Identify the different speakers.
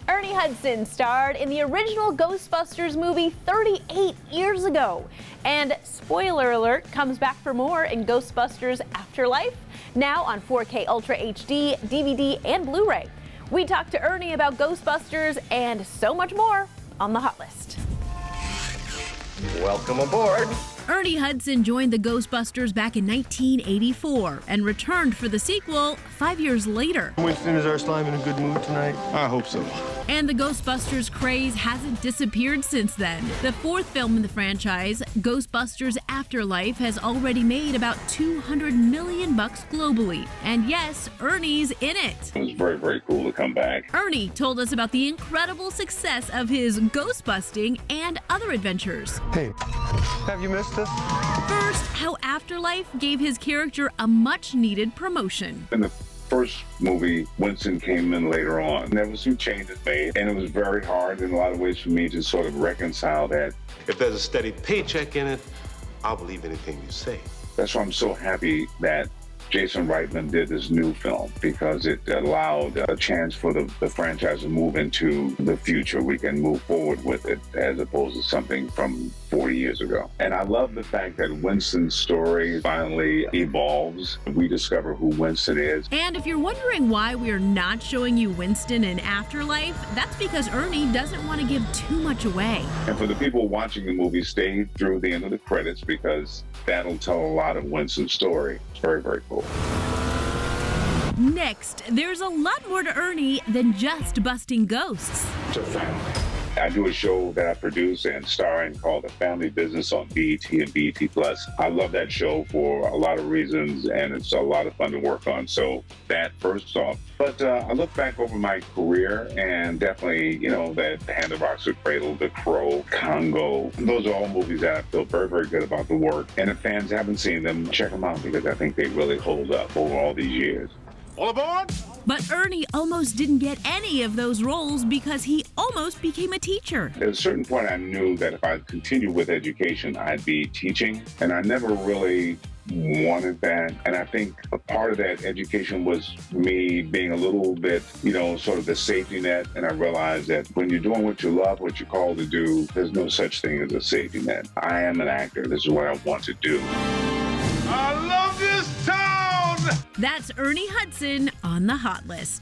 Speaker 1: Ernie Hudson starred in the original Ghostbusters movie 38 years ago. And spoiler alert, comes back for more in Ghostbusters Afterlife, now on 4K Ultra HD, DVD, and Blu-ray. We talked to Ernie about Ghostbusters and so much more on the Hot List.
Speaker 2: Welcome aboard.
Speaker 3: Ernie Hudson joined the Ghostbusters back in 1984 and returned for the sequel 5 years later.
Speaker 4: Winston, is our slime in a good mood tonight? I hope so.
Speaker 3: And the Ghostbusters craze hasn't disappeared since then. The fourth film in the franchise, Ghostbusters Afterlife, has already made about $200 million globally. And yes, Ernie's in it.
Speaker 5: It was very, very cool to come back.
Speaker 3: Ernie told us about the incredible success of his ghostbusting and other adventures.
Speaker 4: Hey, have you missed us?
Speaker 3: First, how Afterlife gave his character a much-needed promotion.
Speaker 5: In the first movie, Winston came in later on. There was some changes made, and it was very hard in a lot of ways for me to sort of reconcile that.
Speaker 2: If there's a steady paycheck in it, I'll believe anything you say.
Speaker 5: That's why I'm so happy that Jason Reitman did this new film, because it allowed a chance for the franchise to move into the future. We can move forward with it as opposed to something from 40 years ago. And I love the fact that Winston's story finally evolves. We discover who Winston is.
Speaker 3: And if you're wondering why we're not showing you Winston in Afterlife, that's because Ernie doesn't want to give too much away.
Speaker 5: And for the people watching the movie, stay through the end of the credits, because that'll tell a lot of Winston's story. It's very, very cool.
Speaker 3: Next, there's a lot more to Ernie than just busting ghosts.
Speaker 5: It's a family. I do a show that I produce and star in called The Family Business on BET and BET Plus. I love that show for a lot of reasons, and it's a lot of fun to work on. So that first off. But I look back over my career, and definitely, that Hand of Oxford Cradle, The Crow, Congo. Those are all movies that I feel very, very good about the work. And if fans haven't seen them, check them out, because I think they really hold up over all these years.
Speaker 2: All aboard!
Speaker 3: But Ernie almost didn't get any of those roles because he almost became a teacher.
Speaker 5: At a certain point, I knew that if I continued with education, I'd be teaching. And I never really wanted that. And I think a part of that education was me being a little bit, sort of the safety net. And I realized that when you're doing what you love, what you're called to do, there's no such thing as a safety net. I am an actor. This is what I want to do.
Speaker 2: I love this town!
Speaker 3: That's Ernie Hudson on the Hot List.